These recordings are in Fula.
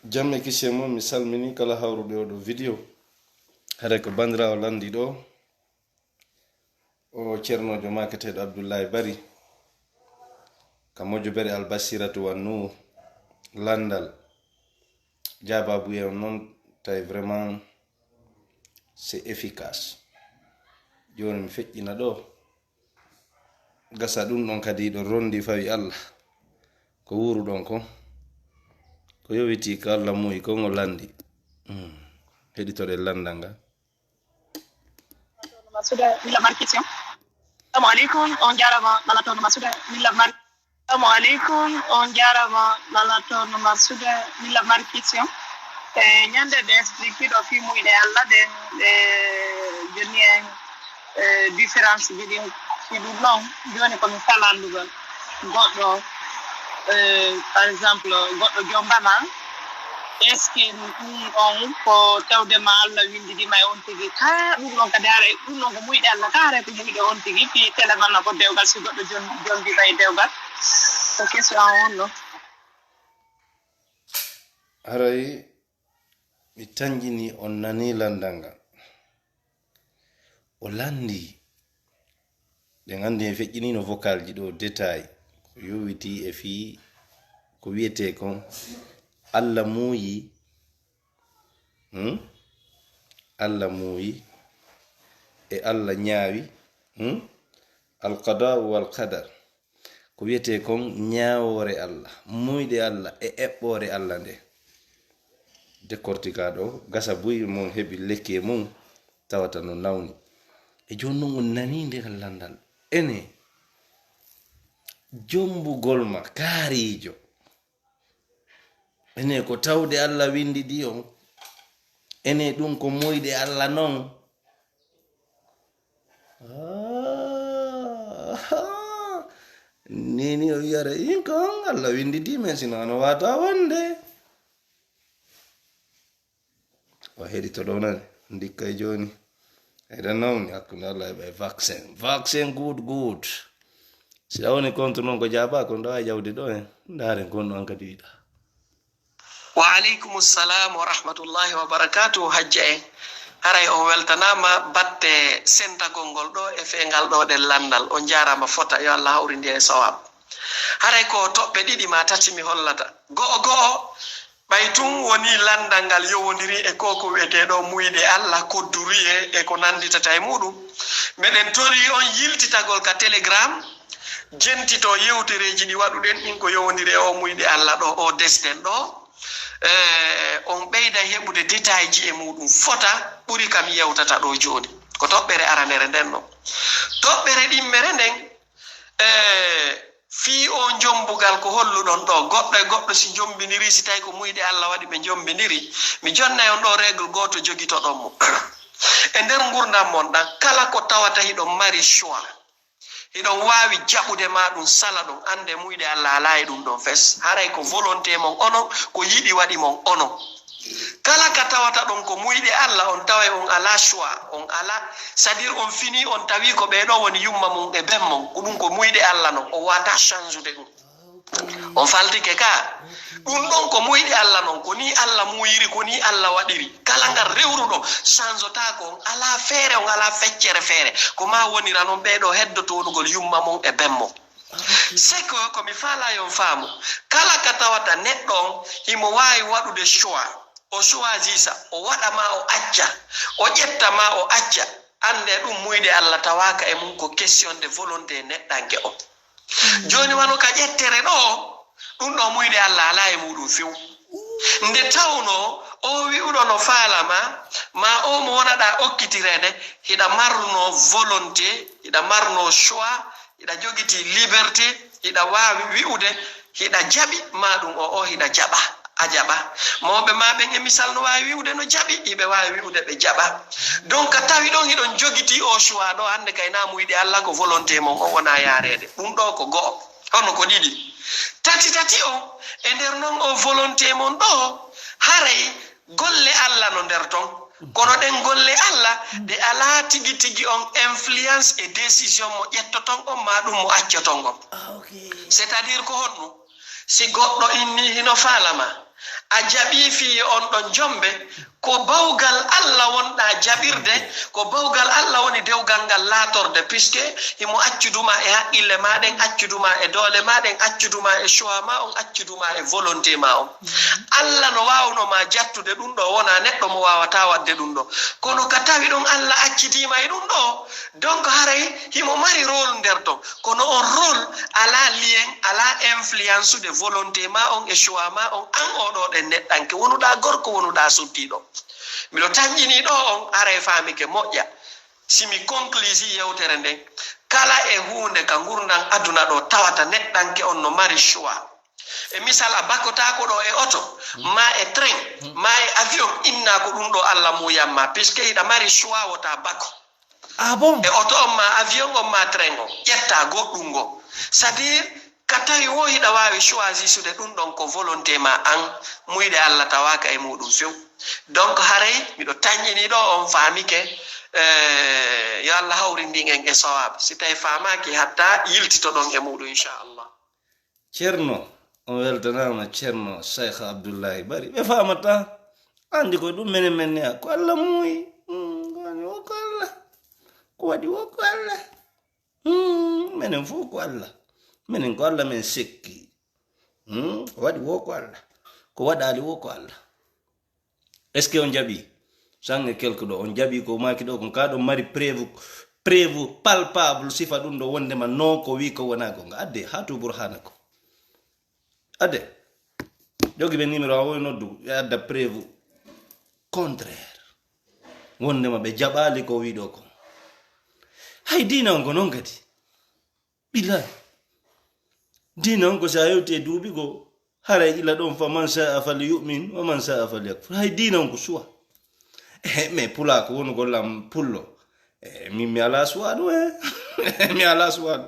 jamme kisse mo mi salmini kala hawrude oɗo video hare ko bandirawo landi ɗo o ceernojo maketeɗo Abdoullahi Bari ka mojobere albasiratu wannu landal jababuye on non tay vraiment c'est efficace. Joni mi feƴƴina ɗo gasa ɗum ɗon kadi ɗo rondi fawi Allah ko wuru ɗon ko yowiti ko Allah muyi ko ngo landi heɗitore landal ngal. Assalamu alaikum, on jarama Malatono Masuda Milla Mar. Assalamu alaikum, on jarama Malatono Masuda Milla Markitio. Nyande de expliquer do fi muide Allah den joni en différence bidi fi du long joni ko mi falandugal goddo par exemple goddo jombama est-ce que on ko tawde ma Allah windidi may on tigi ka dum non ka dare dum non ko muide Allah kare ko muide on tigi fi teleman ko dewgal si goddo jombi bay dewgal ko question on no haray mi tanjini on nani landanga o landi de ngandi e feƴƴinino vocal ji ɗo détail ko yowiti e fi ko wiyete kon Allah muyi Allah muyi e Allah ñaawi alqada wal qadar ko wiyete kon ñaawore Allah muyde Allah e eɓɓore Allah nde décortica ɗo gasa buy mon heɓi lekki e mum tawata no nawni e joni noon on nani nder landal ene jombugol ma kaarijo ene ko tawde Allah windi di on ene ɗum ko moyde Allah non nini o wiyara in kon Allah windi di men sino ano wata wonde o heɗito ɗo nani ndikka e joni eɗen nawni hakkude Allah heɓa e vaccin good si a woni contre noon ko jaaba ko ɗo wawi jawdi ɗo en ndaren gonɗo an kadi wiɗa. Wa alaikum assalam wa rahmatullahi wa barakatuh. Hajja en haray on weltanama batte sentagol ngol ɗo e fe'ngal ɗo ɗen landal on jarama fota yo Allah hawrindi e sawab. Haray ko toɓɓe ɗiɗi ma tati mi hollata go'o ɓay tun woni landal ngal yowodiri e koko wiyeteɗo muyde Allah kodduri e ko nanditata e muɗum meɗen tori on yiltitagol ka telegram jentito yewtereji ɗi waɗuɗen ɗin ko yowodiri e o muyde Allah ɗo o desden ɗo on ɓeyda heɓude détail ji e muɗum fota ɓuri kam yewtata ɗo joni ko toɓɓere aranere nden ɗo toɓɓere ɗimmere nden fi o jombugal ko holluɗon ɗo goɗɗo e goɗɗo si jombiniri si tawi ko muyde Allah waɗi ɓe jombiniri mi jonnay on ɗo règle goto jogitoɗon mo e nder gurdam mon ɗan kala ko tawata hiɗon mari choix hiɗon wawi jaɓude ma ɗum sala ɗum ande muyde Allah ala e ɗum ɗon fes haray ko volonté mon onon ko yiɗi waɗi mon onon kala ka tawata ɗon ko muyde Allah on tawa on ala choix on ala c'est-à-dire on fini on tawi ko ɓeɗo woni yumma mum e ben mon ko ɗum ko muyde Allah non o wata changude ɗum on faltike ka ɗum ɗon ko muyde Allah non ko ni Allah muyiri ko ni Allah waɗiri kala ngal rewruɗo changetako on ala feere on ala feccere feere ko ma wonira noon ɓeɗo heddotonugol yumma mum e ben mon c'est que komi faala yon faamu kala ka tawata neɗɗo on himo wawi waɗude choix o choisisa o waɗama o acca o ƴettama o acca ande ɗum muyde Allah tawaka e mum ko question de volonté neɗɗanke on joni wano ka ƴettere ɗo ɗum ɗo muyde Allah ala e muɗum few nde tawno o wi'uɗo no faalama ma o mo wonaɗa okkitirede hiɗa marno volonté hiɗa marno choix hiɗa jogiti liberté hiɗa wawi wi'ude hiɗa jaɓi ma ɗum o hiɗa jaɓa a jaɓa mawɓe ma ɓen e misal no wawi wi'ude no jaɓi hiɓe wawi wi'ude ɓe jaɓa donc tawi ɗon hiɗon jogiti o choix ɗo hande kay na muyɗe Allah ko volonté mon o wona yarede ɗum ɗo ko go'o hono ko ɗiɗi tati o e nder noon o volonté mon ɗo haray golle Allah no nder ton kono ɗen golle Allah ɗe ala tigi tigi on influence et décision mo ƴettoton on ma ɗum mo accoton on c'est à dire ko honɗum si goɗɗo inni hino faalama a jaɓi fi on ɗon jombe ko bawgal Allah wonɗa jaɓirde ko bawgal Allah woni dewgal ngal laatorde puisque himo accuduma e haqqille maɗen accuduma e doole maɗen accuduma e choix ma on accuduma e volonté ma on Allah no wawnoma jattude ɗum ɗo wona neɗɗo mo wawata wadde ɗum ɗo kono ka tawi ɗum Allah accidima e ɗum ɗo donc haray himo mari rôle nder ton kono on rôle ala lien ala influence de volonté ma on e choix ma on an oɗo ɗen neɗɗanke wonuɗa gorko wonuɗa suddiɗo miɗo tañƴini ɗo on aray famike moƴƴa simi conclusi yewtere nden kala e hunde ka gurdam aduna ɗo tawata neɗɗanke on no mari choix e misal a bakkotako ɗo e oto ma e train ma e avion inna ko ɗum ɗo Allah muyamma puisque hiɗa mari choix wota bakko bon e oto on ma avion on ma train on ƴetta goɗɗum ngo c'est à dire ka tawi wo hiɗa wawi choisi sude ɗum ɗon ko volonté ma an muyɗe Allah tawaka e muɗum few donc haray miɗo tañƴini ɗo on famike yo Allah hawrindin en e sawabe si tawi famaki hatta yiltito ɗon e muɗum inchallah ceerno on weltanama ceerno Cheikh Abdoullahi Bari ɓe famata andi koye ɗum menen men neya ko Allah muuyi goni woko Allah ko waɗi woko Allah menen fof ko Allah menen ko Allah men sekki waɗi woko Allah ko waɗali woko Allah est ce que on jaɓi sange quelque ɗo on jaɓi ko maki ɗo kon ka ɗon mari prévu palpable sifa ɗum ɗo wondema non ko wi ko wona gonga adde ha to burhana ko adde jogi ɓe numéro a woy noddu e adda prévu contraire wondema ɓe jaɓali ko wiɗo ko hay dina on ko non kadi billahi dina on ko sa yewte duuɓi go haray ila ɗon fa man sa'a falyu'min wa man sa'a falyakfur hay dina on ko suwa mais pula ko woni gollam pullo min mi ala suwaɗu mi ala suwaɗu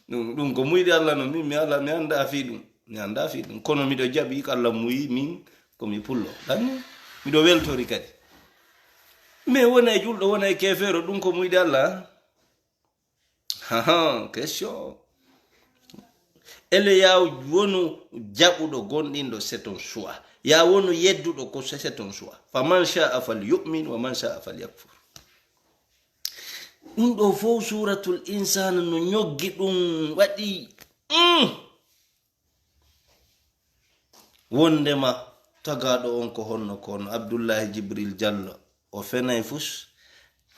ɗum ko muyɗi Allah no min mi ala mi anda fi ɗum mi anda fi ɗum kono miɗo jaɓi ko Allah muyi min komi pullo ɗan miɗo weltori kadi mais wona e julɗo wona e kefero ɗum ko muyɗi Allah question ele ya wonu jaɓuɗo gonɗinɗo c'est ton choix ya wonu yedduɗo ko c'est ton choix faman sha'a falyu'min wa man sha'a falyakfur ɗum ɗo fof suratul insana no ñoggi ɗum waɗi wondema tagaɗo on ko honno kono Abdoullahi Jibril Diallo o fenay fus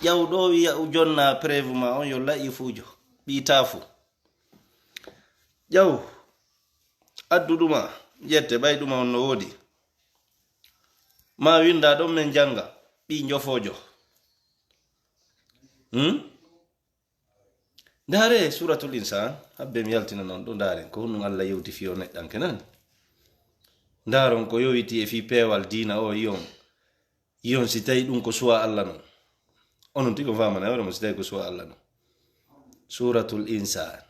ƴawɗo wiya jonna prévu ma on yo laƴi fuujo ɓiita fu ƴaw adduɗuma ƴette ɓayɗuma on no woodi ma winda ɗon men janga ɓi jofojo ndaare suratul insan habbe mi yaltina noon ɗo ndaaren ko honɗum Allah yewti fiyo neɗɗanke nani ndaron ko yowiti e fi peewal diina o yiyon si tawi ɗum ko suwa Allah non onon tigi famana yawremo si tawi ko suwa Allah non suratul insan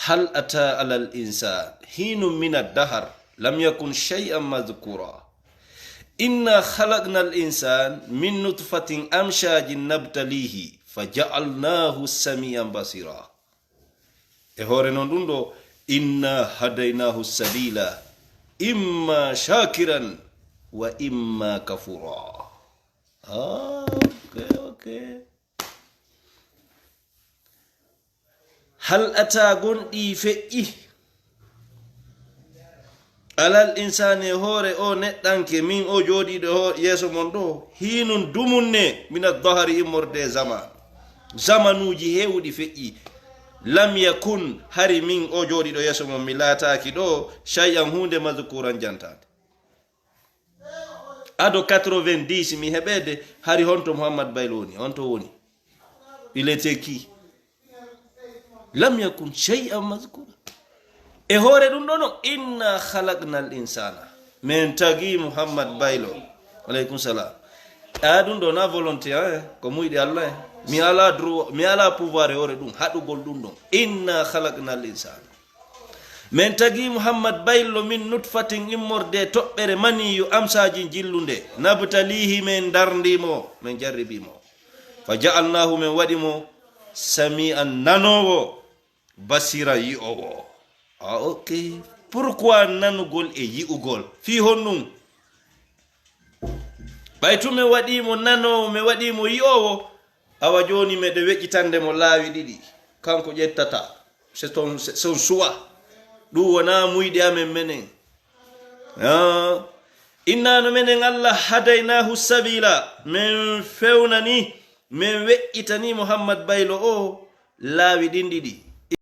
hal ata ala al insan hinum min ad-dahr lam yakun shay'an madhkura inna khalaqna al insan min nutfatin amshajin nabtalihi faja'alnahu samian basira e hore non ɗum ɗo inna hadaynahu sabila imma shakiran wa imma kafura okay hal ata gonɗi feƴƴi alal insani hoore o neɗɗanke min o jooɗiɗo yeeso mon ɗo hinun dumunne min ad-dahri immorde zamanuji hewɗi feƴƴi lam yakun hari min o jooɗiɗo yeeso mon mi laataki ɗo shay'an hunde madhkuran jantade ado 90 mi heɓede hari honto Muhammad Baylo woni honto woni il était qui lam yakun shay'an madhkura e hoore ɗum ɗo no inna khalaqna al insana min tagi Muhammad Baylo alaykum salam ɗum ɗo na volonté ko muyɗi Allah mi ala droit mi ala pouvoir e hoore ɗum haɗugol ɗum ɗon inna khalaqna al insana min tagi Muhammad Baylo min nutfatin immorde toɓɓere maniyu amsaji jillunde nabtalihi min darndimo min jarribimo fa ja'alnahu min waɗimo sami'an nanowo basira yi'owo ok pourquoi nanugol e yi'ugol fi honnum ɓay tu mi waɗimo nanowo mi waɗimo yi'owo awa joni meɗe weƴƴitande mo laawi ɗiɗi kanko ƴettata son suwa ɗum wona muyɗe amen menen innano menen Allah hadaynahu sabila min fewnani min weƴƴitani Muhammad baylo o laawi ɗin ɗiɗi